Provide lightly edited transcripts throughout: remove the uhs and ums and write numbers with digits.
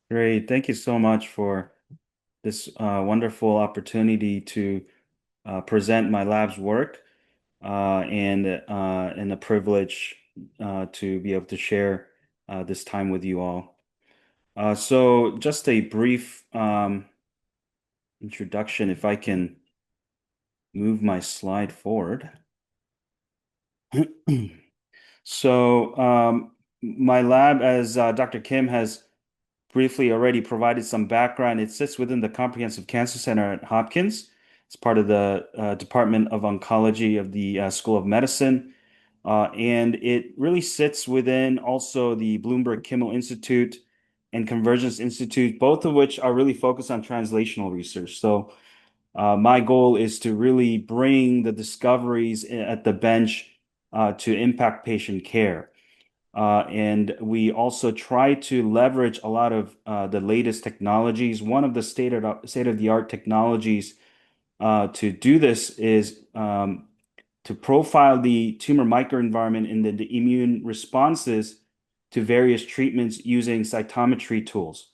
Great. Thank you so much for this wonderful opportunity to present my lab's work and a privilege to be able to share this time with you all. So just a brief introduction, if I can move my slide forward. So my lab, as Dr. Kim has briefly already provided some background. It sits within the Comprehensive Cancer Center at Hopkins. It's part of the Department of Oncology of the School of Medicine. And it really sits within also the Bloomberg Kimmel Institute and Convergence Institute, both of which are really focused on translational research. So my goal is to really bring the discoveries at the bench to impact patient care. And we also try to leverage a lot of the latest technologies. One of the state-of-the-art technologies to do this is to profile the tumor microenvironment and the immune responses to various treatments using cytometry tools.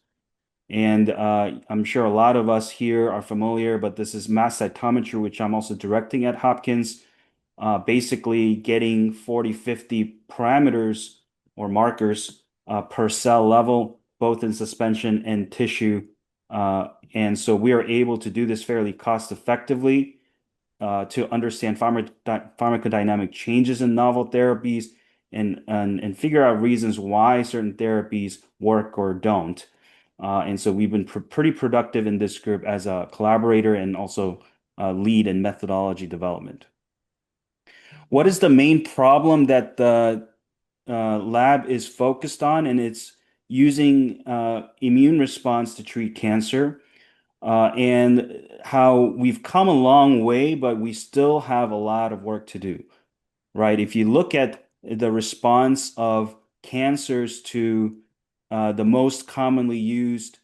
And I'm sure a lot of us here are familiar, but this is mass cytometry, which I'm also directing at Hopkins, basically getting 40, 50 parameters or markers per cell level, both in suspension and tissue. And so we are able to do this fairly cost effectively to understand pharmacodynamic changes in novel therapies and figure out reasons why certain therapies work or don't. And so we've been pretty productive in this group as a collaborator and also lead in methodology development. What is the main problem that the lab is focused on? And it's using immune response to treat cancer, and how we've come a long way, but we still have a lot of work to do, right? If you look at the response of cancers to the most commonly used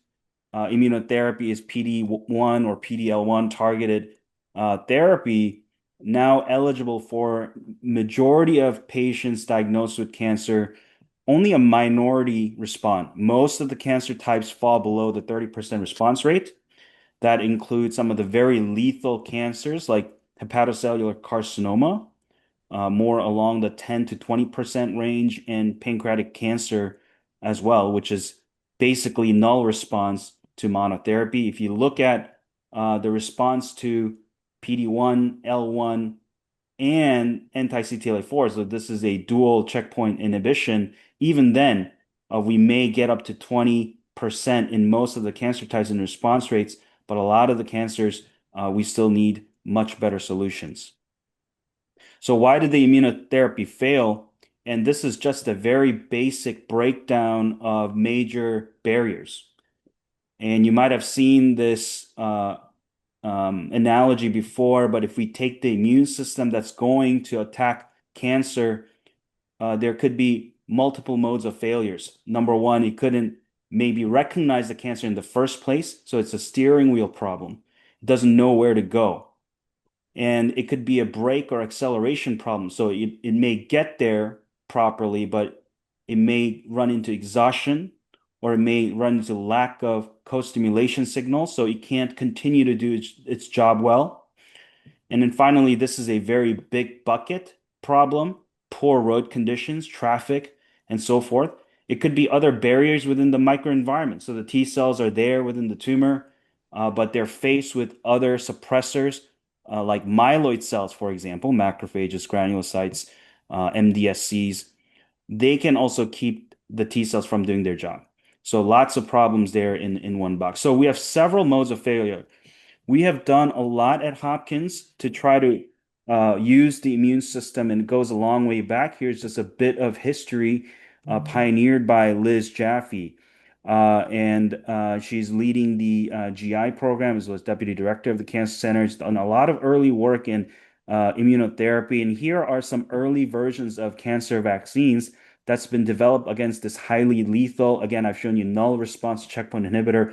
immunotherapy is PD-1 or PD-L1 targeted therapy, now eligible for majority of patients diagnosed with cancer, only a minority respond. Most of the cancer types fall below the 30% response rate. That includes some of the very lethal cancers like hepatocellular carcinoma, more along the 10 to 20% range, and pancreatic cancer as well, which is basically null response to monotherapy. If you look at the response to PD-1, L1, and anti-CTLA-4, so this is a dual checkpoint inhibition, even then, we may get up to 20% in most of the cancer types in response rates, but a lot of the cancers, we still need much better solutions. So why did the immunotherapy fail? And this is just a very basic breakdown of major barriers. And you might have seen this analogy before, but if we take the immune system that's going to attack cancer, there could be multiple modes of failures. Number one, it couldn't maybe recognize the cancer in the first place, so it's a steering wheel problem. It doesn't know where to go. And it could be a brake or acceleration problem. So it may get there properly, but it may run into exhaustion or it may run into lack of co-stimulation signals. So it can't continue to do its job well. And then finally, this is a very big bucket problem, poor road conditions, traffic, and so forth. It could be other barriers within the microenvironment. So the T cells are there within the tumor, but they're faced with other suppressors, like myeloid cells, for example, macrophages, granulocytes, MDSCs. They can also keep the T cells from doing their job. So lots of problems there in one box. So we have several modes of failure. We have done a lot at Hopkins to try to use the immune system, and it goes a long way back. Here's just a bit of history pioneered by Liz Jaffe. And she's leading the GI program as well as deputy director of the Cancer Center. She's done a lot of early work in immunotherapy. And here are some early versions of cancer vaccines that's been developed against this highly lethal, again, I've shown you null response checkpoint inhibitor,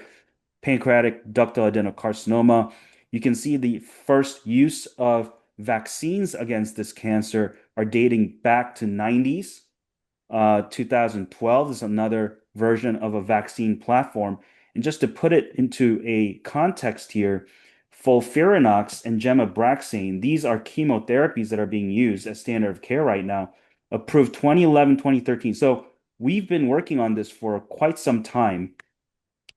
pancreatic ductal adenocarcinoma. You can see the first use of vaccines against this cancer are dating back to 90s. 2012 is another version of a vaccine platform. And just to put it into a context here, FOLFIRINOX and gemabraxine, these are chemotherapies that are being used as standard of care right now, approved 2011, 2013. So we've been working on this for quite some time.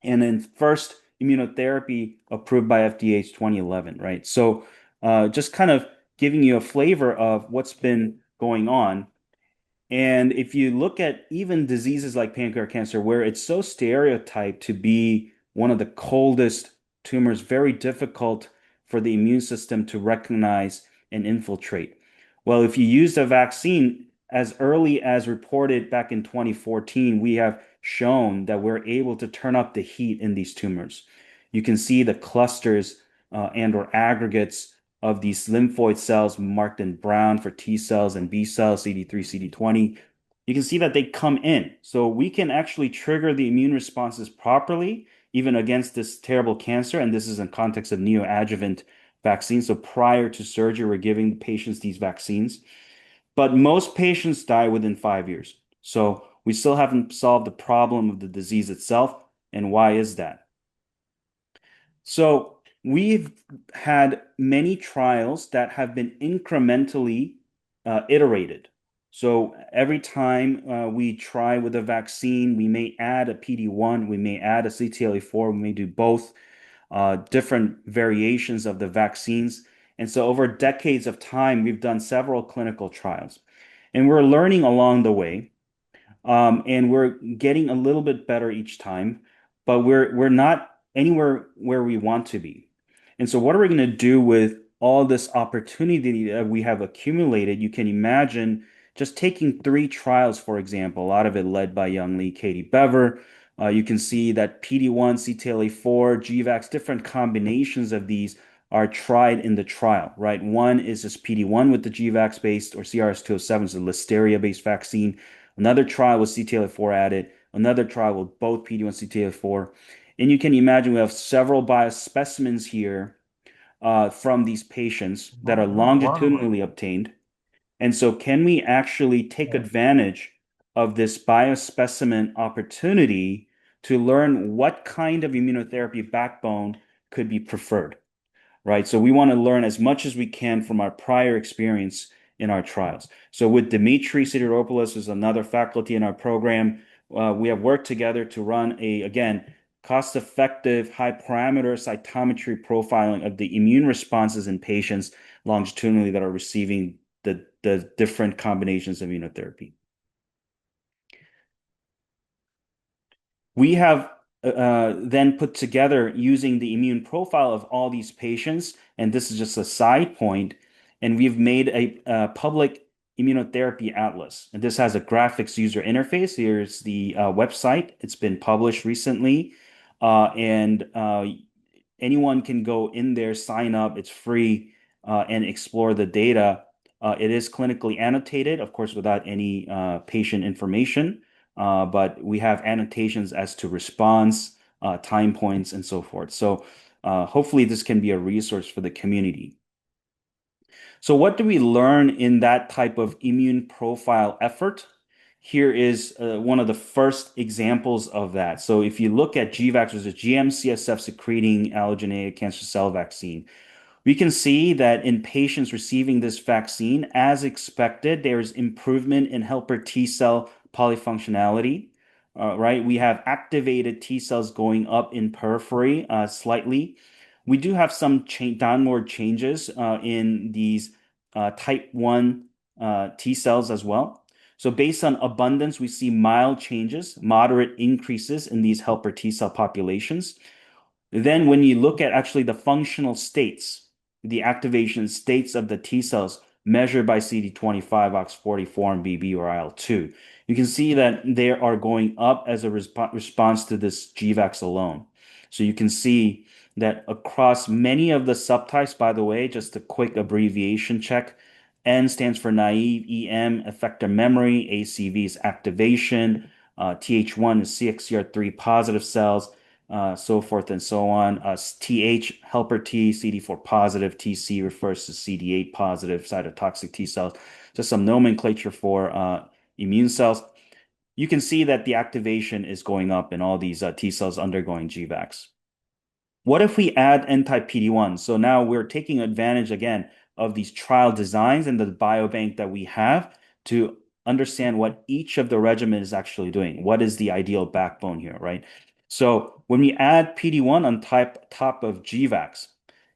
And then first immunotherapy approved by FDA is 2011, right? So just kind of giving you a flavor of what's been going on. And if you look at even diseases like pancreatic cancer, where it's so stereotyped to be one of the coldest tumors, very difficult for the immune system to recognize and infiltrate. Well, if you use a vaccine as early as reported back in 2014, we have shown that we're able to turn up the heat in these tumors. You can see the clusters and/or aggregates of these lymphoid cells marked in brown for T cells and B cells, CD3, CD20. You can see that they come in. So we can actually trigger the immune responses properly, even against this terrible cancer. And this is in context of neoadjuvant vaccines. So prior to surgery, we're giving patients these vaccines. But most patients die within 5 years. So we still haven't solved the problem of the disease itself. And why is that? So we've had many trials that have been incrementally iterated. So every time we try with a vaccine, we may add a PD-1, we may add a CTLA-4, we may do both different variations of the vaccines. And so over decades of time, we've done several clinical trials. And we're learning along the way. And we're getting a little bit better each time, but we're not anywhere where we want to be. And so what are we going to do with all this opportunity that we have accumulated? You can imagine just taking three trials, for example, a lot of it led by Young Lee, Katie Bever. You can see that PD-1, CTLA-4, GVAX, different combinations of these are tried in the trial, right? One is this PD-1 with the GVAX based or CRS-207 is a Listeria-based vaccine. Another trial with CTLA-4 added, another trial with both PD-1 and CTLA-4. And you can imagine we have several biospecimens here from these patients that are longitudinally obtained. And so can we actually take advantage of this biospecimen opportunity to learn what kind of immunotherapy backbone could be preferred? Right? So we want to learn as much as we can from our prior experience in our trials. So with Dimitri Sidiropoulos, who's another faculty in our program, we have worked together to run again, cost-effective, high-parameter cytometry profiling of the immune responses in patients longitudinally that are receiving the different combinations of immunotherapy. We have then put together using the immune profile of all these patients, and this is just a side point, and we've made a public immunotherapy atlas. And this has a graphics user interface. Here's the website. It's been published recently, and anyone can go in there, sign up. It's free, and explore the data. It is clinically annotated, of course, without any patient information. But we have annotations as to response, time points, and so forth. So hopefully this can be a resource for the community. So what do we learn in that type of immune profile effort? Here is one of the first examples of that. So if you look at GVAX, which is a GM-CSF secreting allogeneic cancer cell vaccine, we can see that in patients receiving this vaccine, as expected, there's improvement in helper T cell polyfunctionality, right? We have activated T cells going up in periphery slightly. We do have some downward changes in these type 1 T cells as well. So based on abundance, we see mild changes, moderate increases in these helper T cell populations. Then when you look at actually the functional states, the activation states of the T cells measured by CD25, OX44, and BB or IL-2, you can see that they are going up as a response to this GVAX alone. So you can see that across many of the subtypes, by the way, just a quick abbreviation check, N stands for naive, EM, effector memory, ACV is activation, TH1 is CXCR3 positive cells, so forth and so on. TH, helper T, CD4 positive, TC refers to CD8 positive cytotoxic T cells. Just some nomenclature for immune cells. you can see that the activation is going up in all these T cells undergoing GVAX. What if we add anti-PD-1? So now we're taking advantage again of these trial designs and the biobank that we have to understand what each of the regimen is actually doing. What is the ideal backbone here, right? So when we add PD-1 on top of GVAX,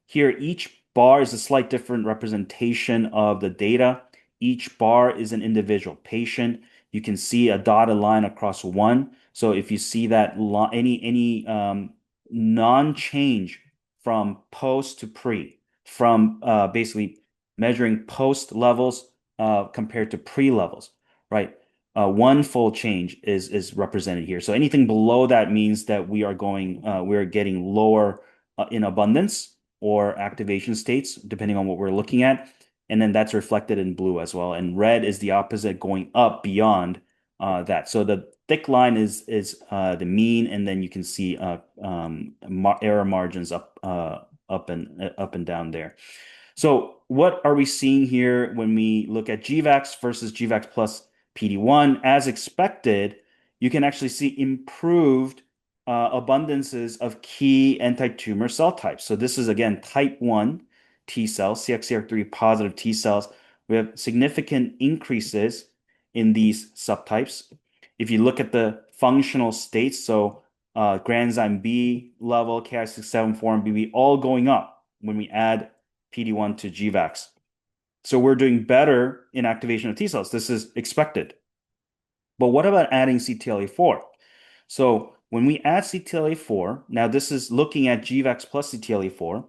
here each bar is a slight different representation of the data. Each bar is an individual patient. You can see a dotted line across one. So if you see that any non-change from post to pre, from basically measuring post levels compared to pre levels, right? One full change is represented here. So anything below that means that we're getting lower in abundance or activation states, depending on what we're looking at. And then that's reflected in blue as well. And red is the opposite, going up beyond that. So the thick line is the mean, and then you can see error margins up and down there. So what are we seeing here when we look at GVAX versus GVAX plus PD-1? As expected, you can actually see improved abundances of key anti-tumor cell types. So this is again type 1 T cells, CXCR3 positive T cells. We have significant increases in these subtypes. If you look at the functional states, so granzyme B level, Ki67, and BB, all going up when we add PD-1 to GVAX. So we're doing better in activation of T cells. This is expected. But what about adding CTLA-4? So when we add CTLA-4, now this is looking at GVAX plus CTLA-4.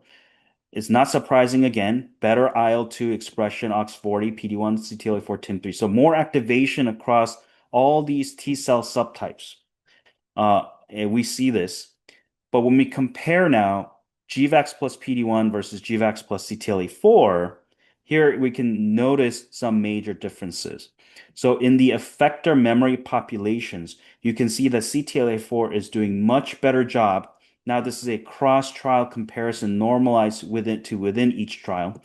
It's not surprising again, better IL-2 expression, OX40, PD-1, CTLA-4, TIM-3. So more activation across all these T cell subtypes. And we see this. But when we compare now GVAX plus PD-1 versus GVAX plus CTLA-4, here we can notice some major differences. So in the effector memory populations, you can see that CTLA-4 is doing much better job. Now this is a cross-trial comparison normalized within each trial.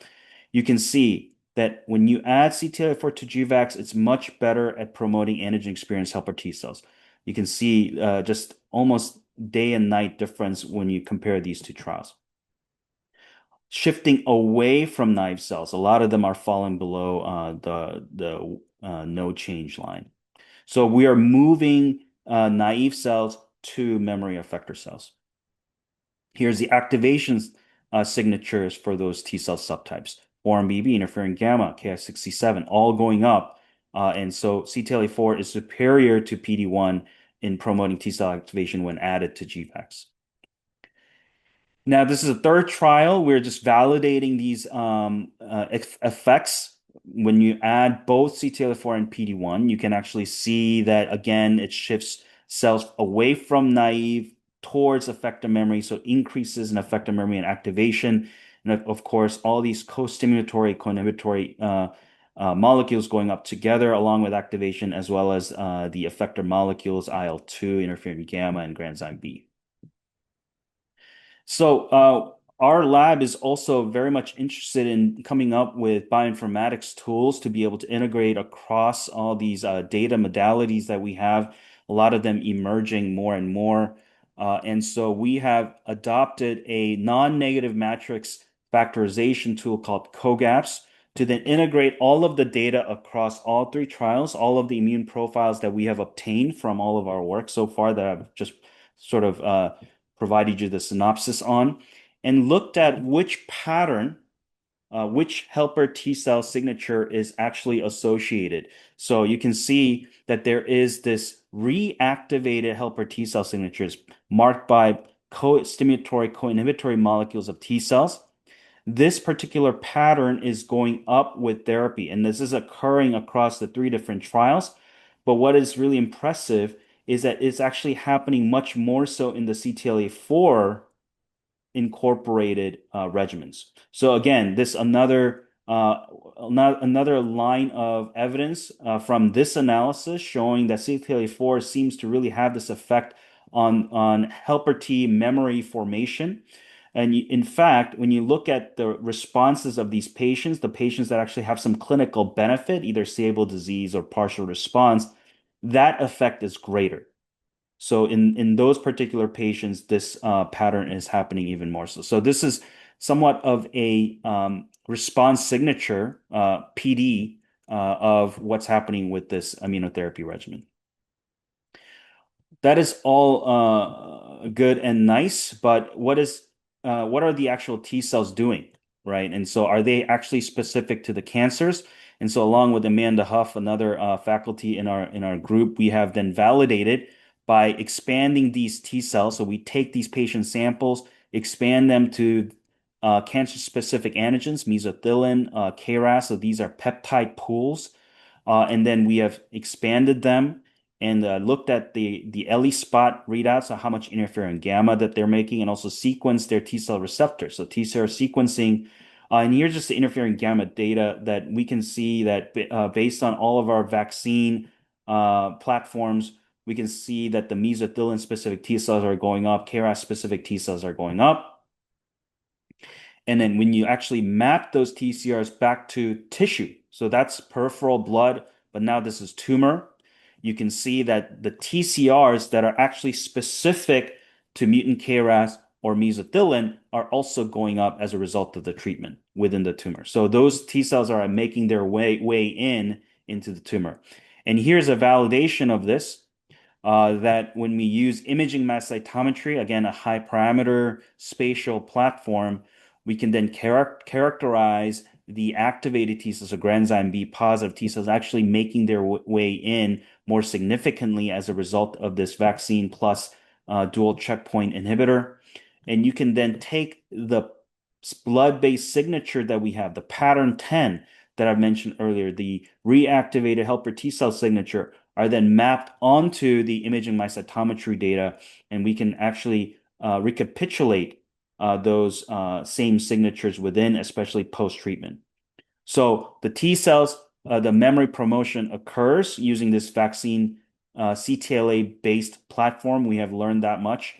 You can see that when you add CTLA-4 to GVAX, it's much better at promoting antigen-experienced helper T cells. You can see just almost day and night difference when you compare these two trials. Shifting away from naive cells, a lot of them are falling below the no change line. So we are moving naive cells to memory effector cells. Here's the activation signatures for those T cell subtypes. 4-1BB, interferon gamma, Ki67, all going up. And so CTLA-4 is superior to PD-1 in promoting T cell activation when added to GVAX. Now, this is a third trial. We're just validating these effects. When you add both CTLA-4 and PD-1, you can actually see that, again, it shifts cells away from naive towards effector memory, so increases in effector memory and activation. And of course, all these co-stimulatory, co-inhibitory molecules going up together along with activation, as well as the effector molecules, IL-2, interferon gamma, and granzyme B. So our lab is also very much interested in coming up with bioinformatics tools to be able to integrate across all these data modalities that we have, a lot of them emerging more and more. And so we have adopted a non-negative matrix factorization tool called COGAPS to then integrate all of the data across all three trials, all of the immune profiles that we have obtained from all of our work so far that I've just sort of provided you the synopsis on, and looked at which pattern, which helper T cell signature is actually associated. So you can see that there is this reactivated helper T cell signatures marked by co-stimulatory, co-inhibitory molecules of T cells. This particular pattern is going up with therapy, and this is occurring across the three different trials. But what is really impressive is that it's actually happening much more so in the CTLA-4 incorporated regimens. So again, this another line of evidence from this analysis showing that CTLA-4 seems to really have this effect on helper T memory formation. And in fact, when you look at the responses of these patients, the patients that actually have some clinical benefit, either stable disease or partial response, that effect is greater. So in those particular patients, this pattern is happening even more so. So this is somewhat of a response signature, PD, of what's happening with this immunotherapy regimen. That is all good and nice, but what are the actual T cells doing, right? And so are they actually specific to the cancers? And so along with Amanda Huff, another faculty in our group, we have then validated by expanding these T cells. So we take these patient samples, expand them to cancer-specific antigens, mesothelin, KRAS. So these are peptide pools, and then we have expanded them and looked at the ELI spot readouts, so how much interferon gamma that they're making, and also sequenced their T cell receptors. So T cell sequencing, and here's just the interferon gamma data that we can see that based on all of our vaccine platforms, we can see that the mesothelin specific T cells are going up, KRAS specific T cells are going up. And then when you actually map those TCRs back to tissue, so that's peripheral blood, but now this is tumor, you can see that the TCRs that are actually specific to mutant KRAS or mesothelin are also going up as a result of the treatment within the tumor. So those T cells are making their way in into the tumor. And here's a validation of this that when we use imaging mass cytometry, again, a high parameter spatial platform, we can then characterize the activated T cells or granzyme B positive T cells actually making their way in more significantly as a result of this vaccine plus dual checkpoint inhibitor. And you can then take the blood-based signature that we have, the pattern 10 that I mentioned earlier, the reactivated helper T cell signature, are then mapped onto the imaging mass cytometry data, and we can actually recapitulate those same signatures within, especially post-treatment. So the T cells, the memory promotion occurs using this vaccine CTLA-based platform. We have learned that much.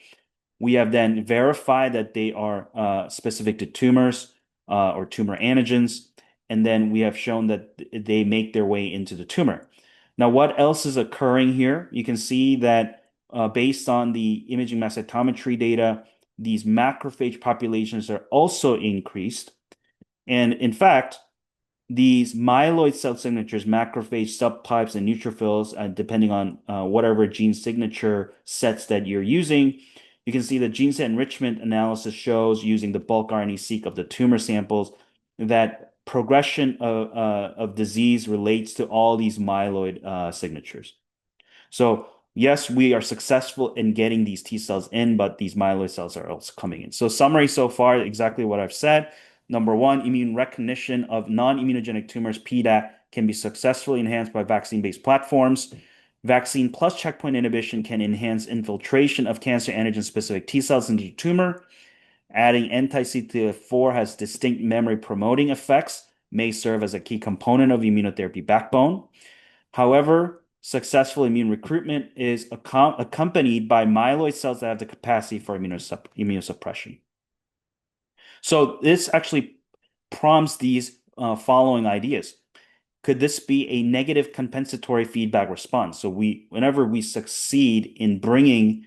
We have then verified that they are specific to tumors or tumor antigens, and then we have shown that they make their way into the tumor. Now, what else is occurring here? You can see that based on the imaging mass cytometry data, these macrophage populations are also increased. And in fact, these myeloid cell signatures, macrophage subtypes, and neutrophils, depending on whatever gene signature sets that you're using, you can see the gene set enrichment analysis shows using the bulk RNA-seq of the tumor samples that progression of disease relates to all these myeloid signatures. So yes, we are successful in getting these T cells in, but these myeloid cells are also coming in. So summary so far, exactly what I've said. Number one, immune recognition of non-immunogenic tumors, PDAC, can be successfully enhanced by vaccine-based platforms. Vaccine plus checkpoint inhibition can enhance infiltration of cancer antigen-specific T cells into the tumor. Adding anti-CTLA-4 has distinct memory promoting effects, may serve as a key component of immunotherapy backbone. However, successful immune recruitment is accompanied by myeloid cells that have the capacity for immunosuppression. So this actually prompts these following ideas. Could this be a negative compensatory feedback response? So whenever we succeed in bringing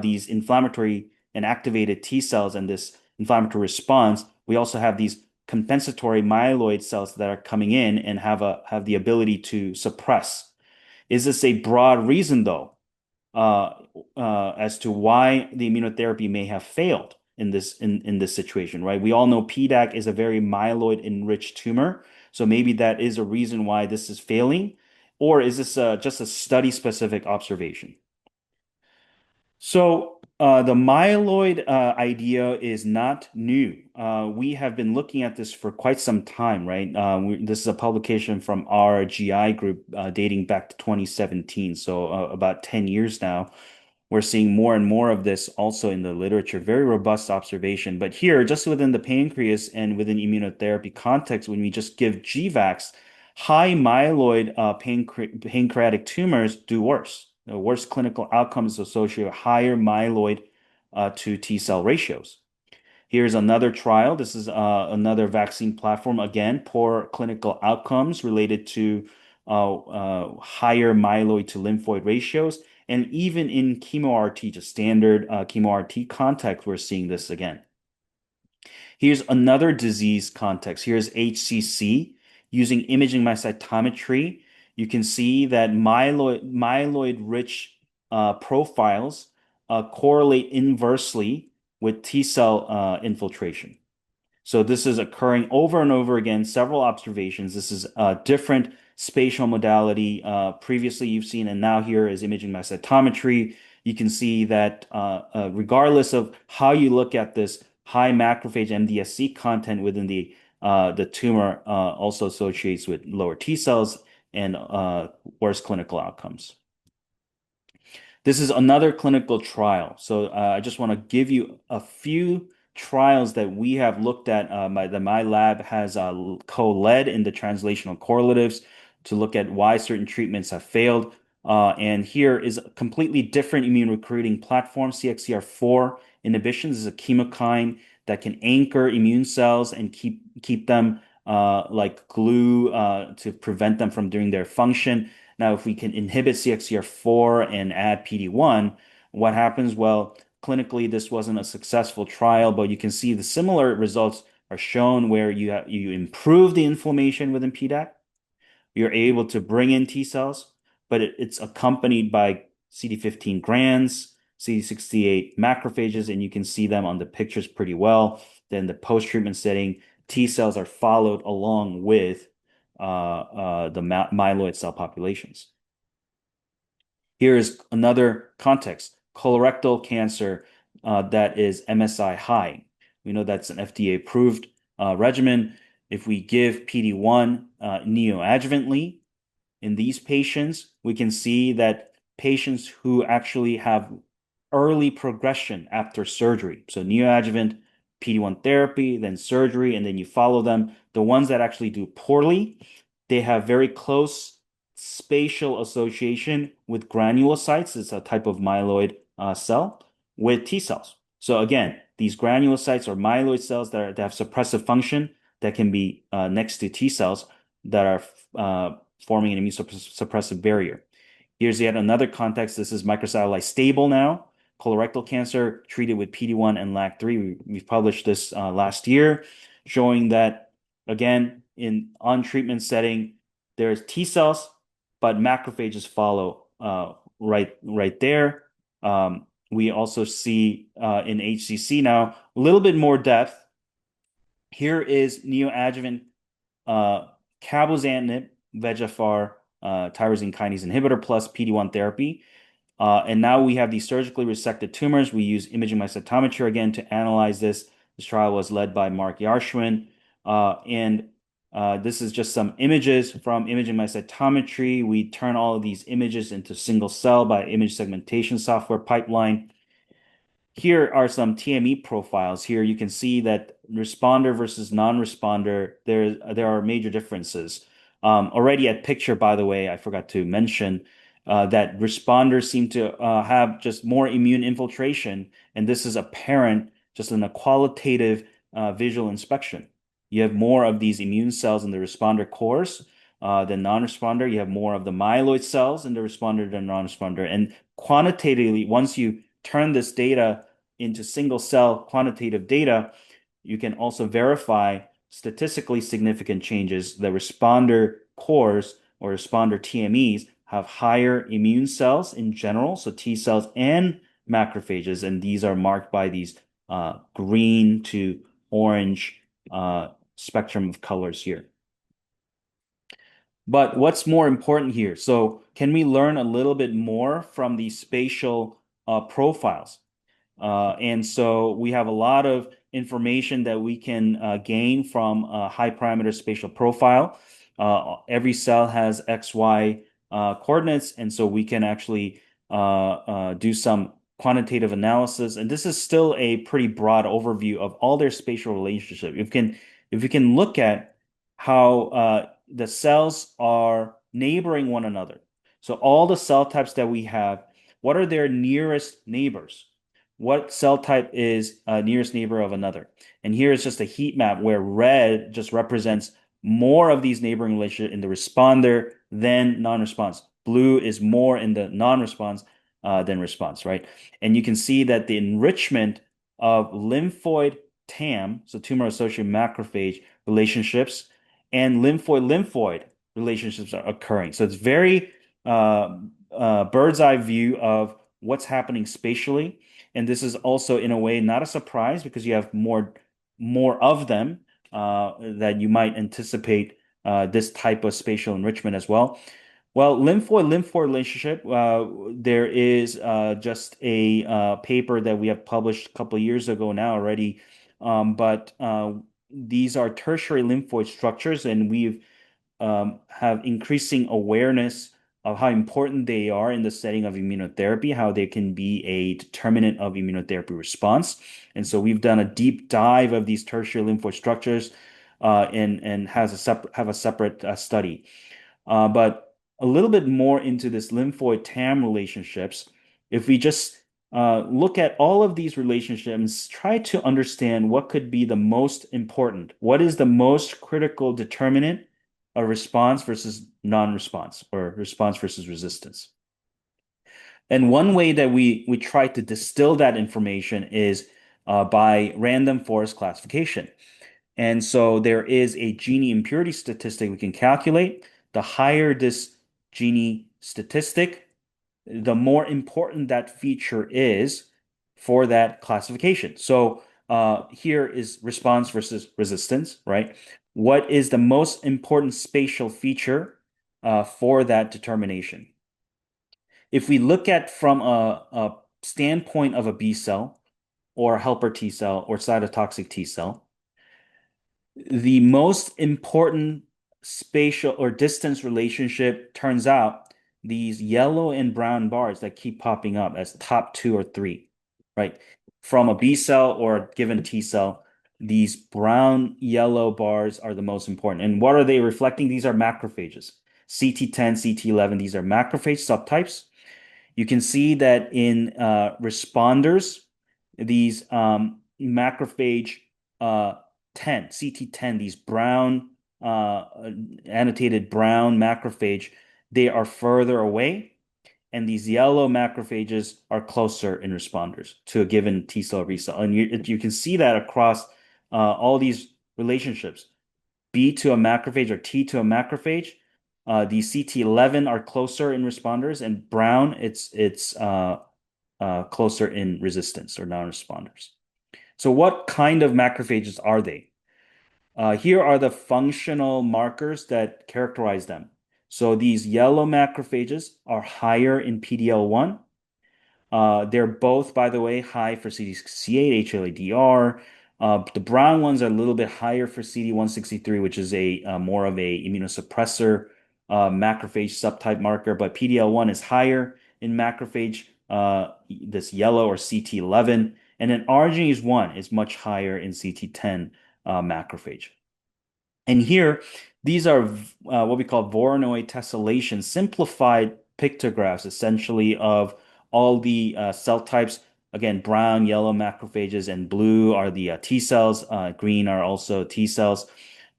these inflammatory and activated T cells and this inflammatory response, we also have these compensatory myeloid cells that are coming in and have the ability to suppress. Is this a broad reason, though, as to why the immunotherapy may have failed in this situation, right? We all know PDAC is a very myeloid-enriched tumor, so maybe that is a reason why this is failing, or is this just a study-specific observation? So the myeloid idea is not new. We have been looking at this for quite some time, right? This is a publication from our GI group dating back to 2017, so about 10 years now. We're seeing more and more of this also in the literature, very robust observation. But here, just within the pancreas and within immunotherapy context, when we just give GVAX, high myeloid pancreatic tumors do worse. The worst clinical outcomes associated with higher myeloid to T cell ratios. Here's another trial. This is another vaccine platform. Again, poor clinical outcomes related to higher myeloid to lymphoid ratios. And even in chemo RT, just standard chemo RT context, we're seeing this again. Here's another disease context. Here's HCC. Using imaging by cytometry, you can see that myeloid-rich profiles correlate inversely with T cell infiltration. So this is occurring over and over again, several observations. This is a different spatial modality previously you've seen, and now here is imaging by cytometry. You can see that regardless of how you look at this, high macrophage MDSC content within the tumor also associates with lower T cells and worse clinical outcomes. This is another clinical trial. So I just want to give you a few trials that we have looked at, that my lab has co-led in the translational correlatives to look at why certain treatments have failed. And here is a completely different immune recruiting platform, CXCR4 inhibition. This is a chemokine that can anchor immune cells and keep them like glue to prevent them from doing their function. Now, if we can inhibit CXCR4 and add PD-1, what happens? Well, clinically, this wasn't a successful trial, but you can see the similar results are shown where you improve the inflammation within PDAC. You're able to bring in T cells, but it's accompanied by CD15 grands, CD68 macrophages, and you can see them on the pictures pretty well. Then the post-treatment setting, T cells are followed along with the myeloid cell populations. Here is another context, colorectal cancer that is MSI high. We know that's an FDA-approved regimen. If we give PD-1 neoadjuvantly in these patients, we can see that patients who actually have early progression after surgery, so neoadjuvant PD-1 therapy, then surgery, and then you follow them. The ones that actually do poorly, they have very close spatial association with granulocytes. It's a type of myeloid cell with T cells. So again, these granulocytes are myeloid cells that have suppressive function that can be next to T cells that are forming an immune suppressive barrier. Here's yet another context. This is microsatellite stable now. Colorectal cancer treated with PD-1 and LAG-3. We've published this last year, showing that, again, in on-treatment setting, there's T cells, but macrophages follow right there. We also see in HCC now a little bit more depth. Here is neoadjuvant cabozantinib, VEGFR, tyrosine kinase inhibitor plus PD-1 therapy. And now we have these surgically resected tumors. We use imaging by cytometry again to analyze this. This trial was led by Mark Yarshwin. And this is just some images from imaging by cytometry. We turn all of these images into single cell by image segmentation software pipeline. Here are some TME profiles. Here you can see that responder versus non-responder, there are major differences. Already at picture, by the way, I forgot to mention that responders seem to have just more immune infiltration, and this is apparent just in a qualitative visual inspection. You have more of these immune cells in the responder cores than non-responder. You have more of the myeloid cells in the responder than non-responder. And quantitatively, once you turn this data into single cell quantitative data, you can also verify statistically significant changes. The responder cores or responder TMEs have higher immune cells in general, so T cells and macrophages, and these are marked by these green to orange spectrum of colors here. But what's more important here? So can we learn a little bit more from these spatial profiles? And so we have a lot of information that we can gain from a high parameter spatial profile. Every cell has XY coordinates, and so we can actually do some quantitative analysis. And this is still a pretty broad overview of all their spatial relationship. If we can look at how the cells are neighboring one another. So all the cell types that we have, what are their nearest neighbors? What cell type is nearest neighbor of another? And here is just a heat map where red just represents more of these neighboring relationships in the responder than non-response. Blue is more in the non-response than response, right? And you can see that the enrichment of lymphoid TAM, so tumor-associated macrophage relationships, and lymphoid-lymphoid relationships are occurring. So it's very bird's eye view of what's happening spatially. And this is also, in a way, not a surprise because you have more of them that you might anticipate this type of spatial enrichment as well. Well, lymphoid-lymphoid relationship, there is just a paper that we have published a couple of years ago now already, but these are tertiary lymphoid structures, and we've have increasing awareness of how important they are in the setting of immunotherapy, how they can be a determinant of immunotherapy response. And so we've done a deep dive of these tertiary lymphoid structures and have a separate study. But a little bit more into this lymphoid TAM relationships, if we just look at all of these relationships, try to understand what could be the most important. What is the most critical determinant of response versus non-response, or response versus resistance? And one way that we try to distill that information is by random forest classification. And so there is a Gini impurity statistic we can calculate. The higher this Gini statistic, the more important that feature is for that classification. So here is response versus resistance, right? What is the most important spatial feature for that determination? If we look at from a standpoint of a B cell or a helper T cell or cytotoxic T cell, the most important spatial or distance relationship turns out these yellow and brown bars that keep popping up as top two or three, right? From a B cell or a given T cell, these brown yellow bars are the most important. And what are they reflecting? These are macrophages. CT10, CT11, these are macrophage subtypes. You can see that in responders, these macrophage 10, CT10, these brown, annotated brown macrophage, they are further away, and these yellow macrophages are closer in responders to a given T cell or B cell. And you can see that across all these relationships. B to a macrophage or T to a macrophage, the CT11 are closer in responders, and brown, it's closer in resistance or non-responders. So what kind of macrophages are they? Here are the functional markers that characterize them. So these yellow macrophages are higher in PD-L1. They're both, by the way, high for CD68, HLA-DR. The brown ones are a little bit higher for CD163, which is a more of a immunosuppressor macrophage subtype marker, but PD-L1 is higher in macrophage, this yellow or CT11, and then arginase 1 is much higher in CT10 macrophage. And here, these are what we call Voronoi tessellation, simplified pictographs, essentially, of all the cell types. Again, brown, yellow macrophages, and blue are the T cells. Green are also T cells,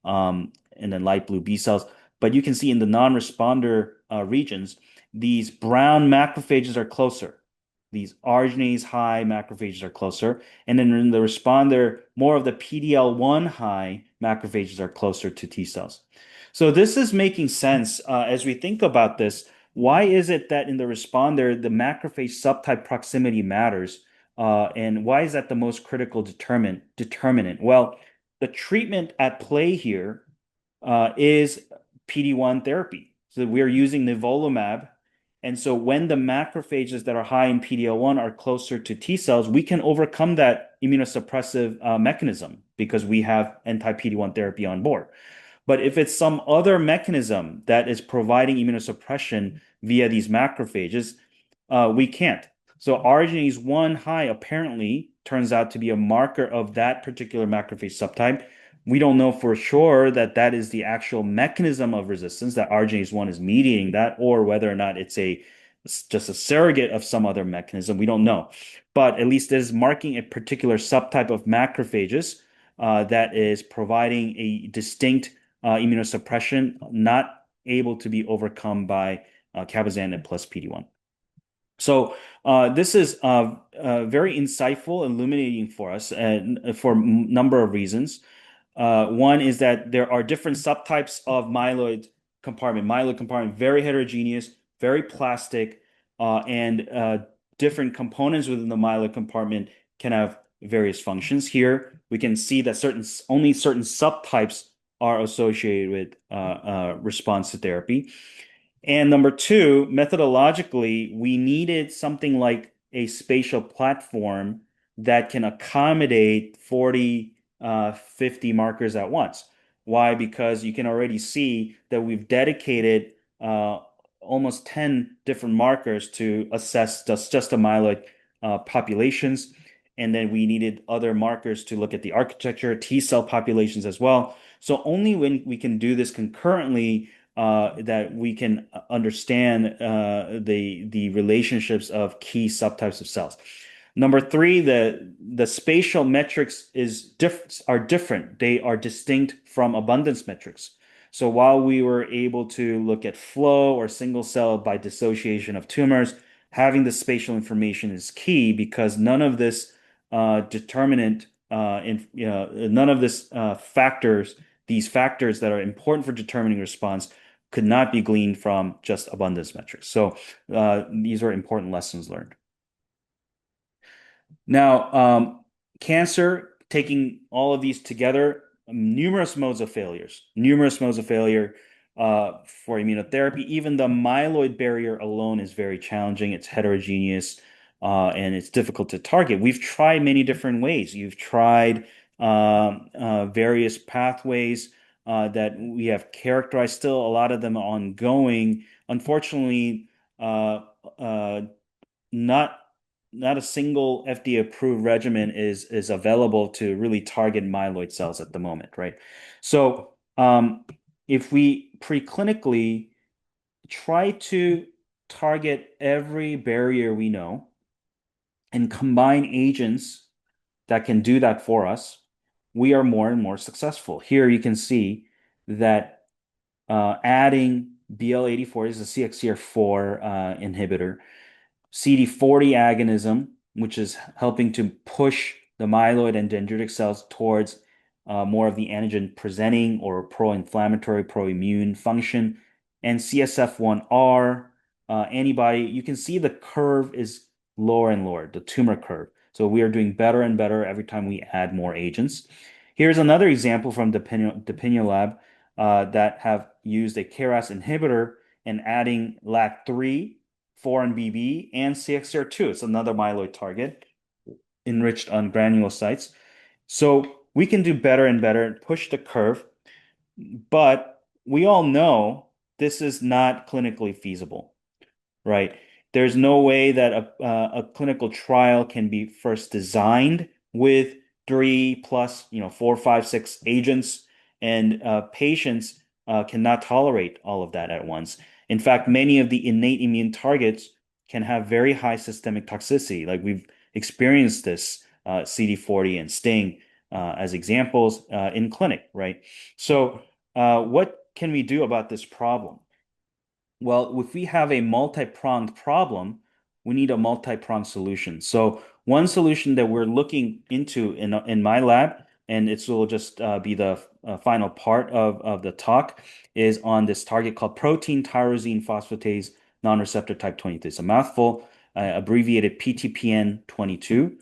and then light blue B cells. But you can see in the non-responder regions, these brown macrophages are closer. These arginase high macrophages are closer. And then in the responder, more of the PD-L1 high macrophages are closer to T cells. So this is making sense as we think about this. Why is it that in the responder, the macrophage subtype proximity matters? And why is that the most critical determinant? Well, the treatment at play here is PD-1 therapy. So we're using nivolumab. And so when the macrophages that are high in PD-L1 are closer to T cells, we can overcome that immunosuppressive mechanism because we have anti-PD-1 therapy on board. But if it's some other mechanism that is providing immunosuppression via these macrophages, we can't. So arginase 1 high apparently turns out to be a marker of that particular macrophage subtype. We don't know for sure that that is the actual mechanism of resistance, that arginase 1 is mediating that, or whether or not it's just a surrogate of some other mechanism. We don't know. But at least it is marking a particular subtype of macrophages that is providing a distinct immunosuppression, not able to be overcome by cabozantinib plus PD-1. So this is very insightful, illuminating for us for a number of reasons. One is that there are different subtypes of myeloid compartment. Myeloid compartment, very heterogeneous, very plastic, and different components within the myeloid compartment can have various functions. Here, we can see that only certain subtypes are associated with response to therapy. And number two, methodologically, we needed something like a spatial platform that can accommodate 40, 50 markers at once. Why? Because you can already see that we've dedicated almost 10 different markers to assess just the myeloid populations. And then we needed other markers to look at the architecture, T cell populations as well. So only when we can do this concurrently that we can understand the relationships of key subtypes of cells. Number three, the spatial metrics are different. They are distinct from abundance metrics. So while we were able to look at flow or single cell by dissociation of tumors, having the spatial information is key because none of this determinant none of this these factors that are important for determining response could not be gleaned from just abundance metrics. So these are important lessons learned. Now, cancer, taking all of these together, numerous modes of failure for immunotherapy. Even the myeloid barrier alone is very challenging. It's heterogeneous and it's difficult to target. We've tried many different ways. You've tried various pathways that we have characterized, still a lot of them ongoing. Unfortunately, not not a single FDA approved regimen is available to really target myeloid cells at the moment, right? So if we preclinically try to target every barrier we know and combine agents that can do that for us, we are more and more successful. Here you can see that adding BL84 is a CXCR4 inhibitor, CD40 agonism, which is helping to push the myeloid and dendritic cells towards more of the antigen presenting or pro-inflammatory, pro-immune function, and CSF1R antibody. You can see the curve is lower and lower, the tumor curve. So we are doing better and better every time we add more agents. Here's another example from the Piña lab that have used a KRAS inhibitor and adding LAG3, 4-1BB, and CXCR2. It's another myeloid target enriched on granulocytes. So we can do better and better and push the curve, but we all know this is not clinically feasible, right? There's no way that a clinical trial can be first designed with 3 plus, 4, 5, 6 agents, and patients cannot tolerate all of that at once. In fact, many of the innate immune targets can have very high systemic toxicity. Like we've experienced this CD40 and STING as examples in clinic, right? So what can we do about this problem? Well, if we have a multi-pronged problem, we need a multi-pronged solution. So one solution that we're looking into in my lab, and it will just be the final part of the talk, is on this target called protein tyrosine phosphatase non-receptor type 23. It's a mouthful, abbreviated PTPN22.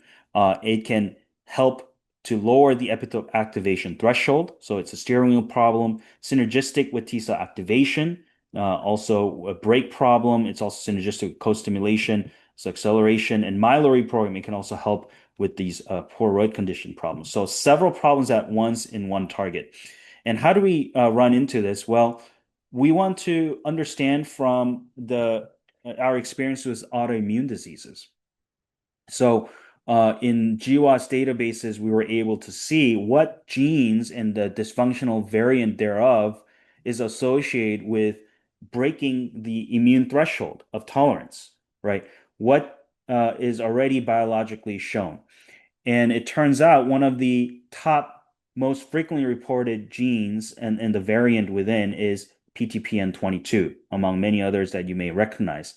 It can help to lower the epitope activation threshold. So it's a steering wheel problem, synergistic with T cell activation. Also a brake problem. It's also synergistic with co-stimulation, so acceleration, and myeloid reprogramming can also help with these poor roid condition problems. So several problems at once in one target. And how do we run into this? Well, we want to understand from our experience with autoimmune diseases. So in GWAS databases, we were able to see what genes and the dysfunctional variant thereof is associated with breaking the immune threshold of tolerance, right? What is already biologically shown. And it turns out one of the top most frequently reported genes and the variant within is PTPN22, among many others that you may recognize.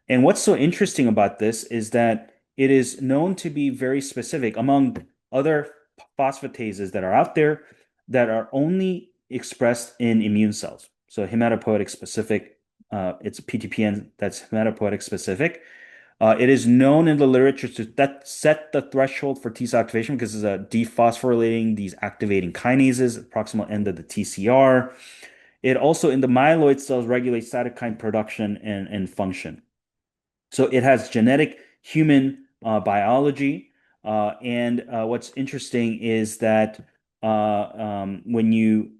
And what's so interesting about this is that it is known to be very specific among other phosphatases that are out there that are only expressed in immune cells. So hematopoietic specific, it's PTPN that's hematopoietic specific. It is known in the literature to set the threshold for T cell activation because it's dephosphorylating these activating kinases, proximal end of the TCR. It also in the myeloid cells regulates cytokine production and function. So it has genetic human biology. And what's interesting is that uh, when you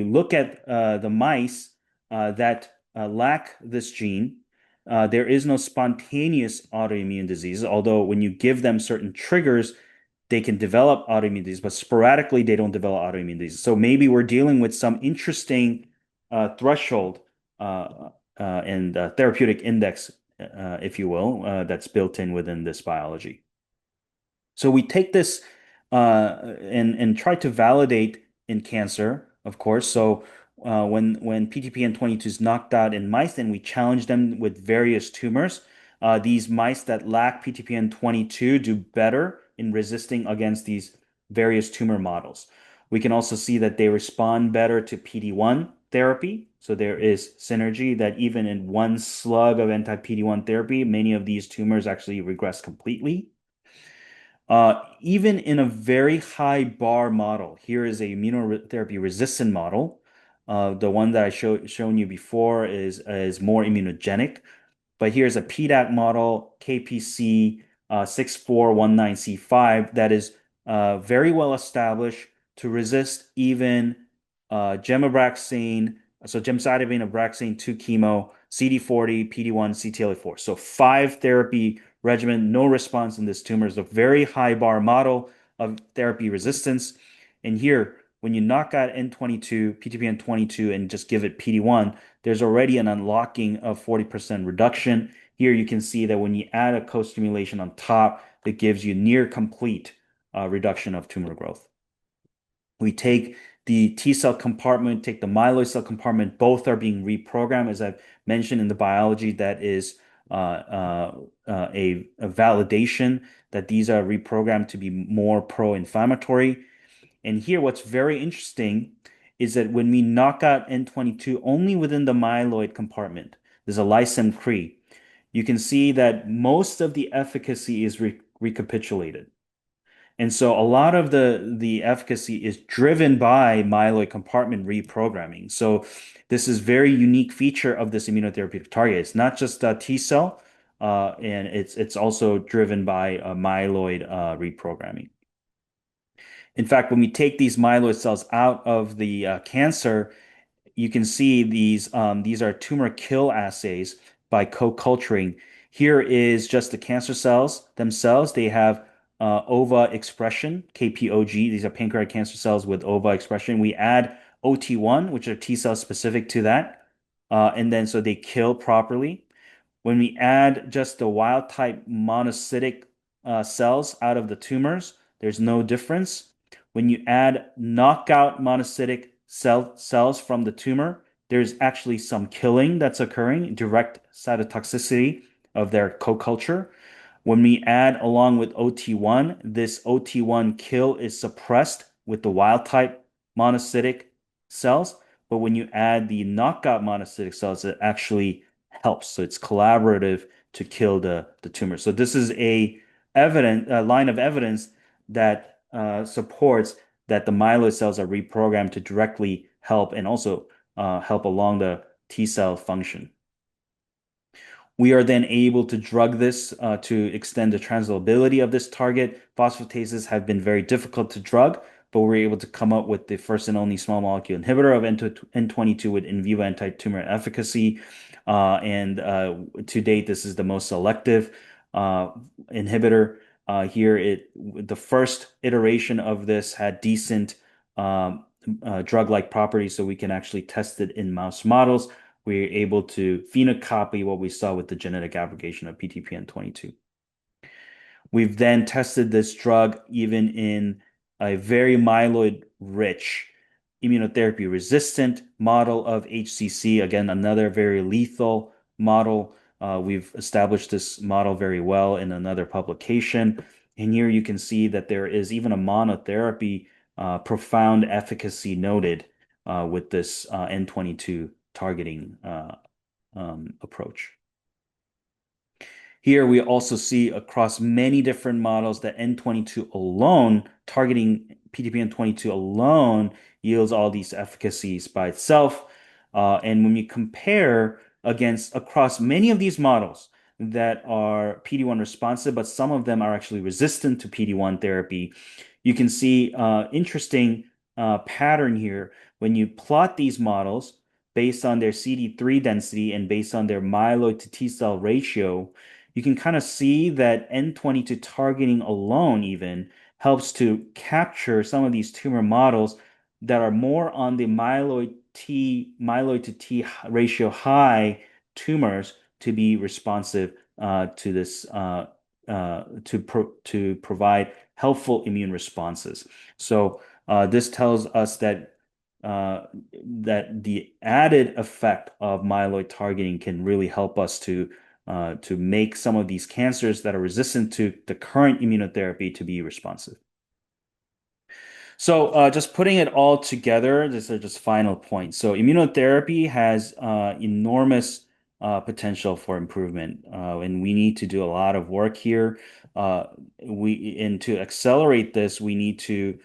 look at the mice that lack this gene, there is no spontaneous autoimmune disease, although when you give them certain triggers, they can develop autoimmune disease, but sporadically they don't develop autoimmune disease. So maybe we're dealing with some interesting threshold and therapeutic index, that's built in within this biology. So we take this and try to validate in cancer, of course. So when PTPN22 is knocked out in mice, then we challenge them with various tumors. These mice that lack PTPN22 do better in resisting against these various tumor models. We can also see that they respond better to PD-1 therapy. So there is synergy that even in one slug of anti-PD-1 therapy, many of these tumors actually regress completely. Even in a very high bar model, here is a immunotherapy resistant model. The one that I shown you before is more immunogenic, but here's a PDAC model, KPC 6419C5, that is very well established to resist even gemabraxine, so gemcitabine, Abraxane, 2 chemo, CD40, PD-1, CTLA-4. So 5 therapy regimen, no response in this tumor. Is a very high bar model of therapy resistance. And here, when you knock out N22, PTPN22, and just give it PD-1, there's already an unlocking of 40% reduction. Here you can see that when you add a co-stimulation on top, it gives you near complete reduction of tumor growth. We take the T cell compartment, take the myeloid cell compartment, both are being reprogrammed, as I've mentioned in the biology. That is a validation that these are reprogrammed to be more pro-inflammatory. And here, what's very interesting is that when we knock out N22 only within the myeloid compartment, there's a lysine-3. You can see that most of the efficacy is recapitulated. And so a lot of the efficacy is driven by myeloid compartment reprogramming. So this is very unique feature of this immunotherapeutic target. It's not just a T cell, and it's also driven by myeloid reprogramming. In fact, when we take these myeloid cells out of the cancer, you can see these are tumor kill assays by co-culturing. Here is just the cancer cells themselves. They have OVA expression, KPOG. These are pancreatic cancer cells with OVA expression. We add OT1, which are T cells specific to that, and then so they kill properly. When we add just the wild type monocytic cells out of the tumors, there's no difference. When you add knockout monocytic cells from the tumor, there's actually some killing that's occurring, direct cytotoxicity of their co-culture. When we add along with OT1, this OT1 kill is suppressed with the wild type monocytic cells. But when you add the knockout monocytic cells, it actually helps. So it's collaborative to kill the tumor. So this is a line of evidence that supports that the myeloid cells are reprogrammed to directly help and also help along the T cell function. We are then able to drug this to extend the translatability of this target. Phosphatases have been very difficult to drug, but we're able to come up with the first and only small molecule inhibitor of N22 with in vivo anti-tumor efficacy. And to date, this is the most selective inhibitor. The first iteration of this had decent drug-like properties, so we can actually test it in mouse models. We're able to phenocopy what we saw with the genetic aggregation of PTPN22. We've then tested this drug even in a very myeloid-rich immunotherapy resistant model of HCC. Again, another very lethal model. We've established this model very well in another publication. And here you can see that there is even a monotherapy profound efficacy noted with this N22 targeting approach. Here we also see across many different models that N22 alone, targeting PTPN22 alone, yields all these efficacies by itself. And when we compare against across many of these models that are PD-1 responsive, but some of them are actually resistant to PD-1 therapy, you can see interesting pattern here. When you plot these models based on their CD3 density and based on their myeloid to T cell ratio, you can kind of see that N22 targeting alone even helps to capture some of these tumor models that are more on the myeloid to T ratio high tumors to be responsive to this to provide helpful immune responses. So this tells us that that the added effect of myeloid targeting can really help us to make some of these cancers that are resistant to the current immunotherapy to be responsive. So, just putting it all together, these are just final points. So, immunotherapy has enormous potential for improvement, and we need to do a lot of work here. Uh, and to accelerate this, we need to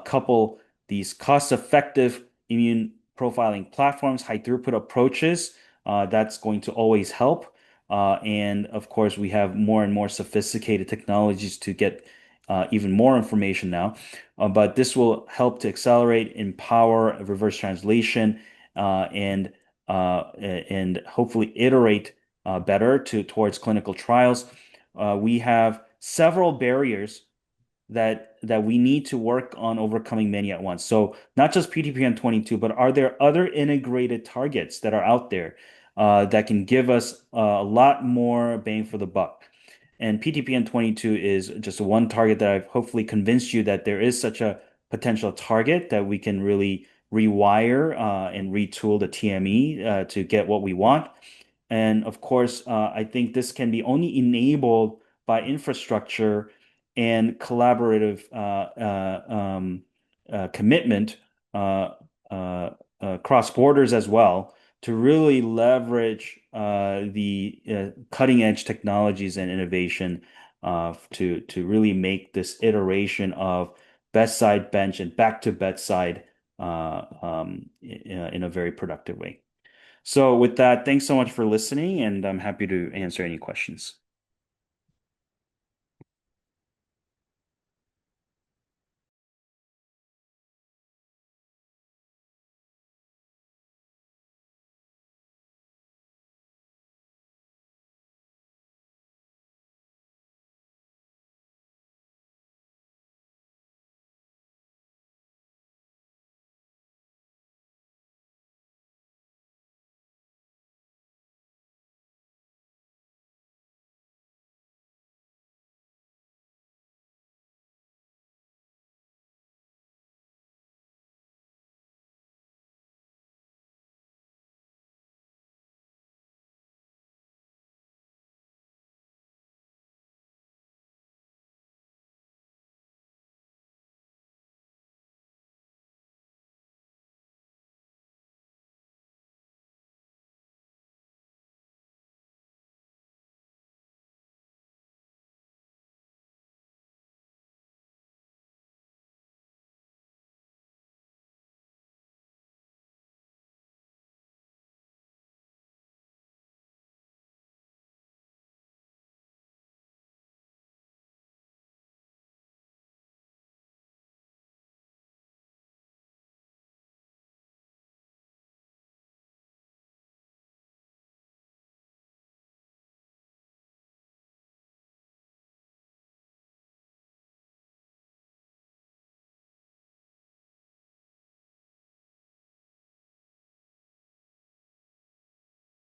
couple these cost-effective immune profiling platforms, high throughput approaches. That's going to always help. And of course, we have more and more sophisticated technologies to get even more information now. But this will help to accelerate, empower reverse translation, and hopefully iterate better towards clinical trials. We have several barriers that we need to work on overcoming many at once. So not just PTPN22, but are there other integrated targets that are out there that can give us a lot more bang for the buck? And PTPN22 is just one target that I've hopefully convinced you that there is such a potential target that we can really rewire and retool the TME to get what we want. And of course, I think this can be only enabled by infrastructure and collaborative commitment cross borders as well to really leverage the cutting edge technologies and innovation to really make this iteration of bedside bench and back to bedside in a very productive way. So with that, thanks so much for listening, and I'm happy to answer any questions.